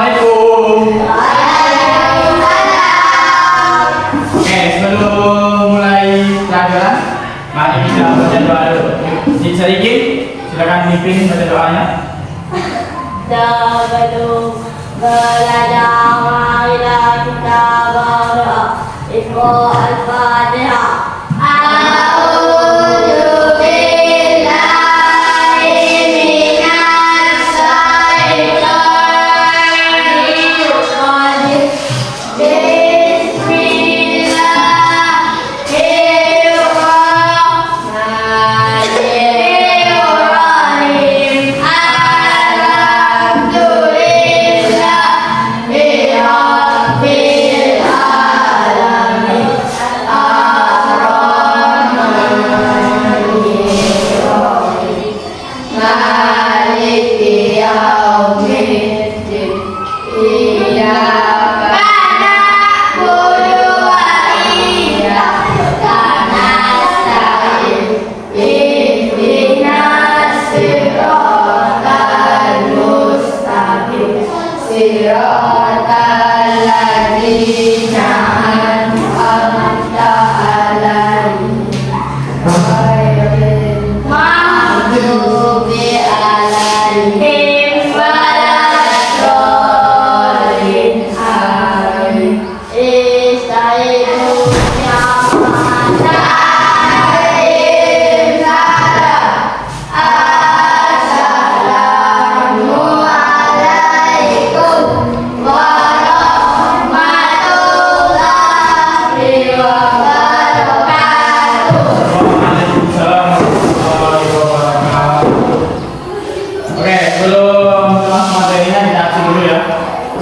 Assalamualaikum. Oke, sebelum mulai pelajaran, mari kita baca doa dulu. Sedikit, silakan pimpin baca doanya.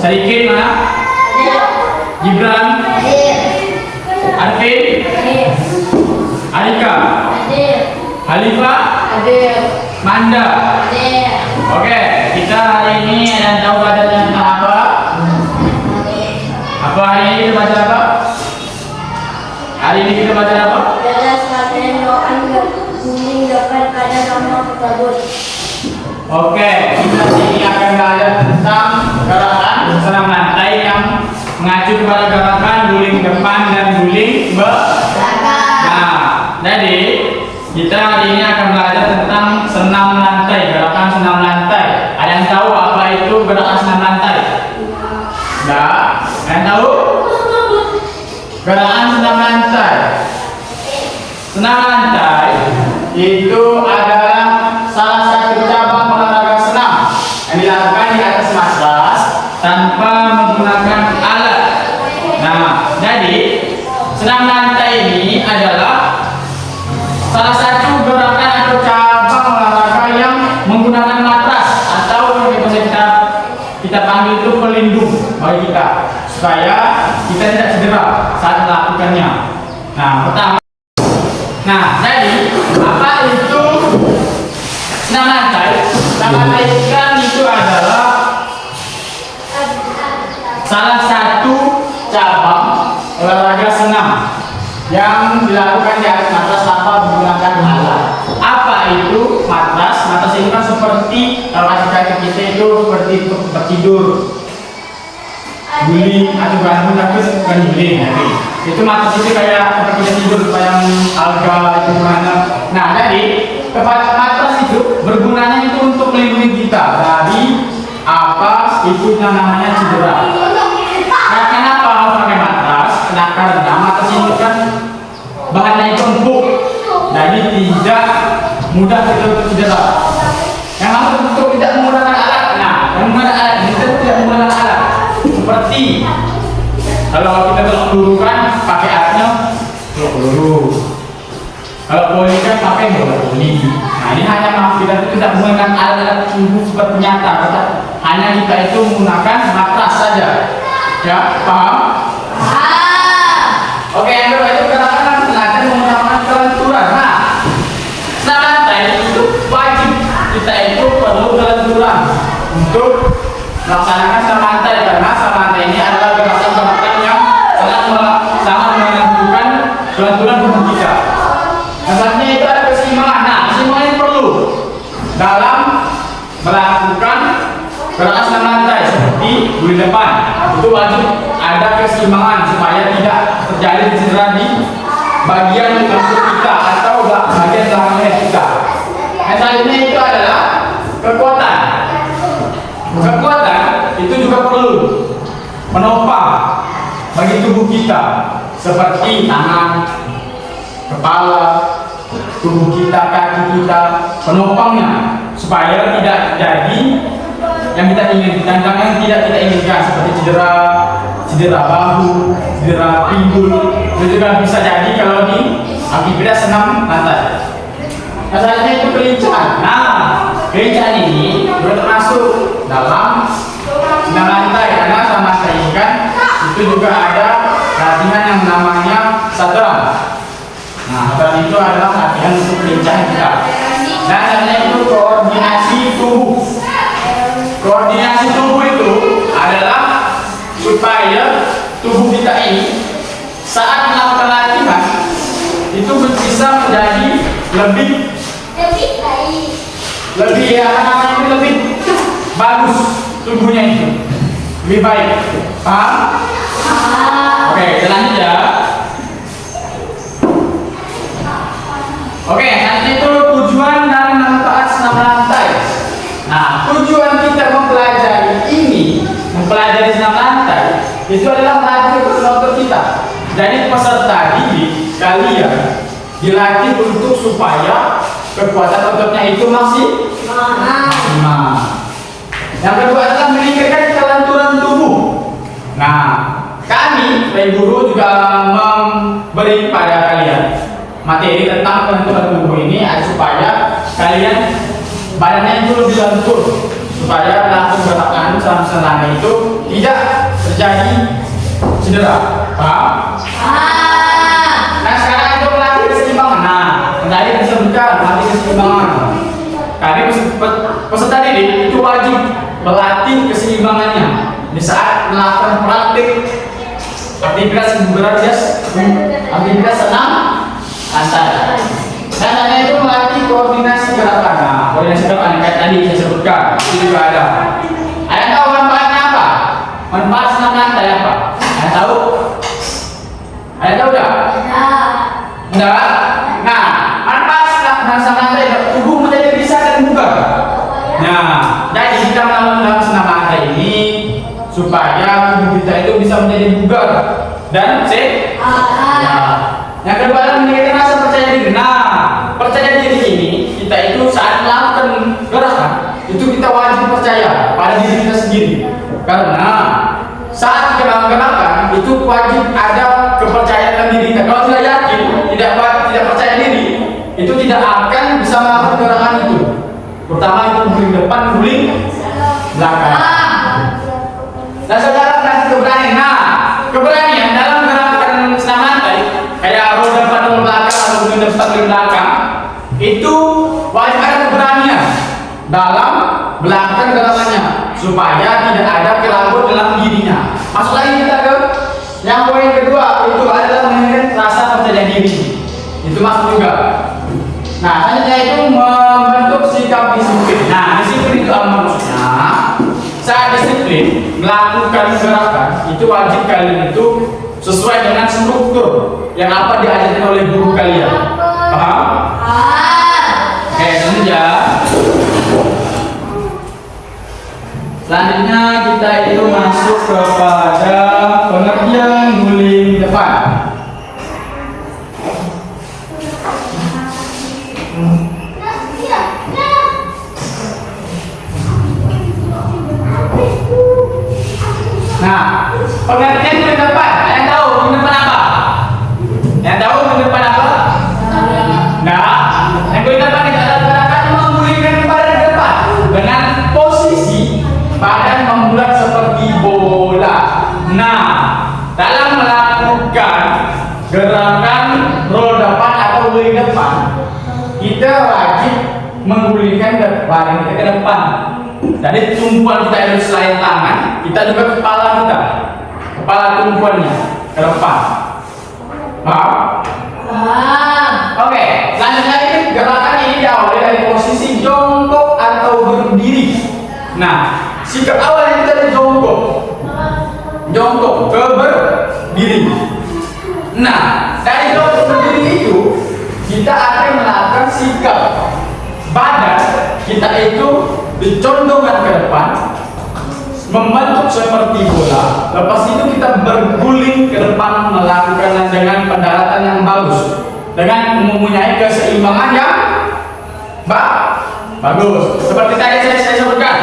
Sedikit mana? Gibran, Arvin, Alika, Halifa, Manda. Oke, kita hari ini ada tahu bacanya tentang apa? Apa hari ini kita baca apa? Hari ini kita baca apa? Oke, kita ini akan belajar tentang gerakan senam lantai yang mengacu kepada gerakan guling depan dan guling belakang. Nah, jadi kita hari ini akan belajar tentang senam lantai, gerakan senam lantai. Ada yang tahu apa itu gerakan senam lantai? Enggak? Ada yang tahu? Gerakan senam lantai. Senam lantai itu adalah salah satu cabang olahraga senam yang dilakukan di atas matras tanpa menggunakan alat. Nah, jadi senam lantai ini adalah salah satu gerakan atau cabang olahraga yang menggunakan matras atau yang bisa kita panggil itu pelindung bagi kita supaya kita tidak cedera saat melakukannya. Nah, pertama. Nah, jadi apa itu senam lantai? Senam lantai kan itu adalah salah satu cabang olahraga senam yang dilakukan di atas matras tanpa menggunakan alat. Apa itu matras? Matras itu kan seperti kalau kaki kita itu seperti tempat tidur, guling atau gantung, tapi bukan guling. Itu matras itu kayak tempat kita tidur, kayak alga itu mana. Nah, jadi tempat matras itu bergunanya itu untuk melindungi kita dari apa itu yang namanya cedera. Nah, kenapa harus pakai matras? Karena matras itu kan bahannya itu empuk, jadi tidak mudah kita cedera. Yang harus untuk tidak menggunakan alat. Nah, menggunakan alat kita tidak menggunakan alat. Seperti kalau kita tolak peluru kan pakai alatnya peluru. Kalau poli kan pakai bola poli. Nah, ini hanya kita tidak menggunakan alat-alat seperti nyata. Hanya kita itu menggunakan matras saja. Ya, paham? Oke, yang kedua itu gerakan belajar menggunakan kelenturan. Nah, senam lantai itu wajib kita itu perlu kelenturan untuk melaksanakan senam lantai, karena senam lantai ini adalah gerakan-gerakan yang sangat menentukan kelenturan tubuh kita. Selanjutnya itu ada keseimbangan. Nah, keseimbangan ini perlu dalam melakukan gerakan senam lantai seperti guling depan. Itu wajib ada keseimbangan supaya tidak terjadi cedera di bagian lutut kita atau bagian belakang kita. Yang selanjutnya itu adalah kekuatan. Kekuatan itu juga perlu menopang bagi tubuh kita seperti tangan, kepala, tubuh kita, kaki kita, penopangnya supaya tidak terjadi yang kita inginkan dan yang tidak kita inginkan seperti cedera bahu, cedera pinggul. Itu juga bisa jadi kalau akibat senam lantai. Asalnya itu kelincahan. Nah, kelincahan ini juga termasuk dalam senam lantai karena sama saya kan itu juga ada latihan yang namanya satram. Nah, satram itu adalah latihan untuk kelincahan kita. Dan selanjutnya itu koordinasi tubuh. Koordinasi tubuh itu adalah supaya tubuh kita ini saat melakukan latihan itu bisa menjadi lebih bagus tubuhnya itu lebih baik. Paham? Oke, selanjutnya. Oke, selanjutnya itu tujuan dan manfaat senam lantai. Nah, tujuan kita mempelajari senam lantai itu adalah melatih otot kita. Jadi peserta didik kalian dilatih untuk supaya kekuatan ototnya itu maksimal. Yang kedua adalah meningkatkan kelenturan tubuh. Nah, kami sebagai guru juga memberi pada kalian materi tentang kelenturan tubuh ini supaya kalian badannya itu lebih lentur, supaya langsung gerakan selama itu tidak terjadi cedera. Paham? Nah, sekarang itu melatih keseimbangan. Nah, tadi disebutkan melatih keseimbangan. Kami peserta didik itu wajib melatih keseimbangannya di saat melakukan praktik aktivitas senam lantai. Dan hanya itu melatih koordinasi gerakan. Nah, koordinasi gerakan kayak tadi saya sebutkan itu juga ada. Ada tahu manfaatnya apa? Manfaat senam lantai apa? Ada tahu? Ada tahu enggak? Enggak. Nah, manfaat senam lantai tubuh menjadi bisa dan bugar. Nah, jadi kita melakukan senam lantai ini supaya tubuh kita itu bisa menjadi bugar dan sehat. Nah, yang kedua adalah meningkatkan rasa percaya diri. Nah, percaya diri ini kita itu saat melakukan gerakan itu kita wajib percaya pada diri kita sendiri. Karena saat kita melakukan gerakan itu wajib ada kepercayaan diri kita. Kalau tidak yakin, tidak percaya diri, itu tidak akan bisa melakukan gerakan itu. Pertama itu guling depan, guling belakang. Dan saudara kasih keberanian. Nah, keberanian dalam gerakan senam lantai kayak roda depan ke belakang atau guling depan ke belakang itu wajib ada keberanian dalam melakukan gerakannya supaya tidak ada keraguan dalam dirinya. Masuk lagi kita ke yang poin kedua itu adalah meningkatkan rasa percaya diri. Itu masuk juga. Nah, selanjutnya itu membentuk sikap disiplin. Nah, disiplin itu apa maksudnya? Saat disiplin melakukan gerakan itu wajib kalian itu sesuai dengan struktur yang apa diajarkan oleh guru kalian. Paham? Oke, selanjutnya kita itu masuk kepada pengertian guling depan. Nah, pengertian guling depan. Yang tahu guling depan apa? Yang tahu guling depan apa? Nah, yang guling depan itu adalah gerakan menggulingkan badan ke depan dengan posisi badan membulat seperti bola. Nah, dalam melakukan gerakan roll depan atau guling depan, kita wajib menggulingkan badan kita ke depan. Jadi tumpuan kita itu selain tangan, kita juga kepala tumpuannya ke depan. Paham? Oke, selanjutnya ini gerakan ini diawali dari posisi jongkok atau berdiri. Nah, sikap awal kita dari jongkok. membentuk seperti bola. Lepas itu kita berguling ke depan melakukan dengan pendaratan yang bagus, dengan mempunyai keseimbangan yang bagus. Seperti tadi saya sebutkan,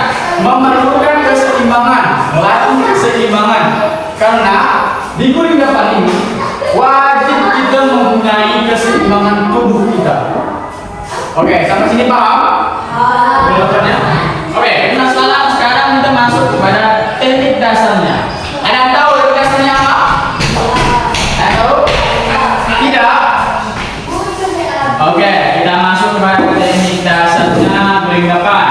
memerlukan keseimbangan, melatih keseimbangan. Karena di guling depan ini wajib kita mempunyai keseimbangan tubuh kita. Oke, sampai sini paham? Penjelasannya? Oke, sekarang kita masuk kepada teknik dasarnya. Ada yang tahu teknik dasarnya apa? Ada yang tahu? Tidak? Oke, kita masuk kepada teknik dasarnya guling depan.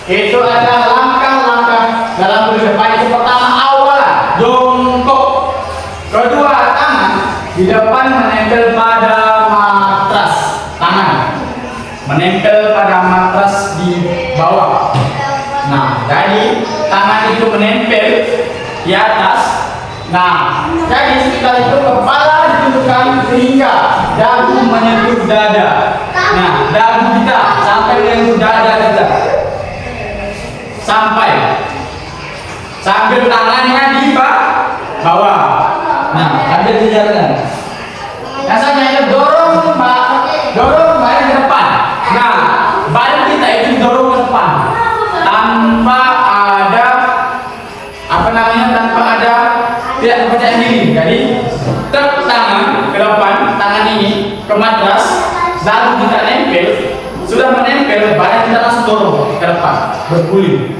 Itu adalah langkah-langkah dalam guling depan. Itu pertama awal jongkok. Kedua, tangan di depan menempel pada matras. Tangan menempel pada matras di bawah. Nah, jadi tangan itu menempel di atas. Nah, jadi setelah itu kepala ditundukkan sehingga dagu menyentuh dada. Nah, dagu kita sampai menyentuh dada kita. Sampai sambil tangannya di bawah. Nah, ambil dijalankan. Rasanya itu dorong badan ke depan. Nah, badan kita itu dorong ke depan tanpa ada tidak kepercayaan diri. Jadi tangan ke depan, tangan ini ke matras, lalu kita nempel, sudah menempel, badan kita langsung dorong ke depan, berguling.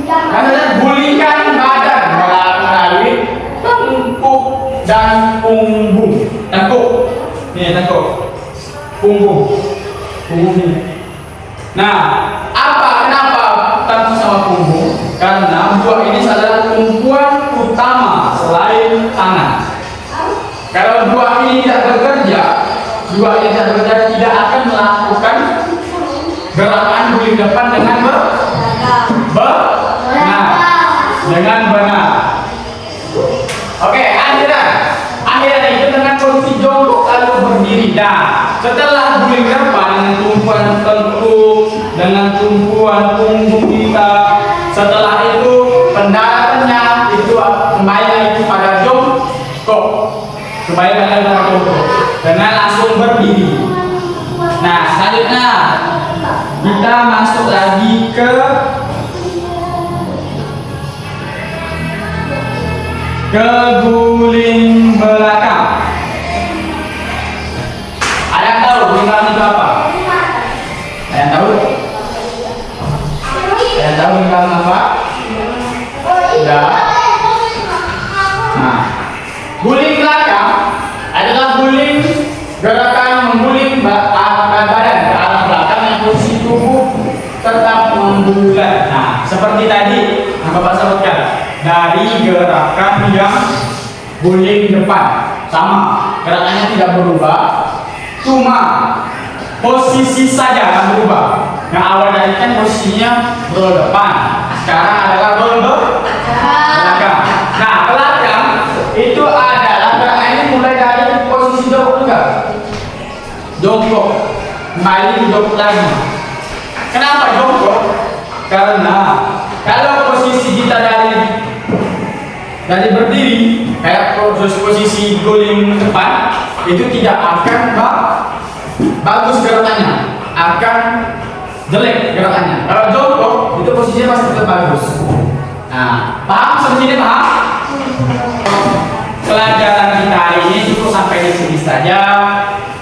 Karena gulingkan badan melalui tengkuk dan punggung. Tengkuk, ini tengkuk, punggung ini. Nah, kenapa tengkuk sama punggung? Karena dua ini adalah tumpuan utama selain tangan. Kalau dua ini tidak bekerja, tidak akan melakukan gerakan guling depan dengan benar. Oke, akhirnya itu dengan posisi jongkok lalu berdiri. Nah, setelah guling depan dengan tumpuan tengkuk, dengan tumpuan punggung kita, setelah itu pendaratannya itu kembali lagi pada jongkok, dengan langsung berdiri. Nah, selanjutnya kita masuk lagi ke guling belakang. Ada yang tahu guling belakang itu apa? Ada yang tahu? Ada yang tahu guling belakang apa? Sudah. Nah, guling belakang adalah gerakan mengguling badan ke arah belakang yang posisi tubuh tetap membulat. Nah, seperti tadi yang Bapak sebutkan, dari gerakan yang guling depan sama, gerakannya tidak berubah, cuma posisi saja yang berubah. Yang awal tadi kan posisinya roll depan, sekarang adalah roll belakang. Nah, belakang itu adalah gerakan ini mulai dari posisi jongkok, kembali jongkok lagi. Kenapa jongkok? Karena kalau posisi kita dari berdiri kayak posisi guling depan itu tidak akan bagus gerakannya, akan jelek gerakannya. Kalau jongkok itu posisinya pasti tetap bagus. Nah, paham sampai sini, paham? Pelajaran kita hari ini cukup sampai di sini saja.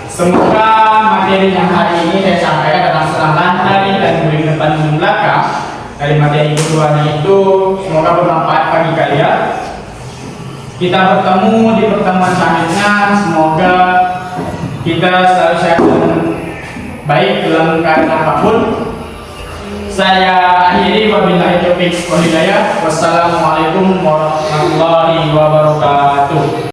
Semoga materi yang hari ini saya sampaikan dalam setelah lantari dan guling depan dan belakang dari materi keduanya itu semoga bermanfaat bagi kalian. Kita bertemu di pertemuan selanjutnya. Semoga kita selalu sehat dan baik dalam keadaan apapun. Saya akhiri wabillahi taufiq wal hidayah. Wassalamualaikum warahmatullahi wabarakatuh.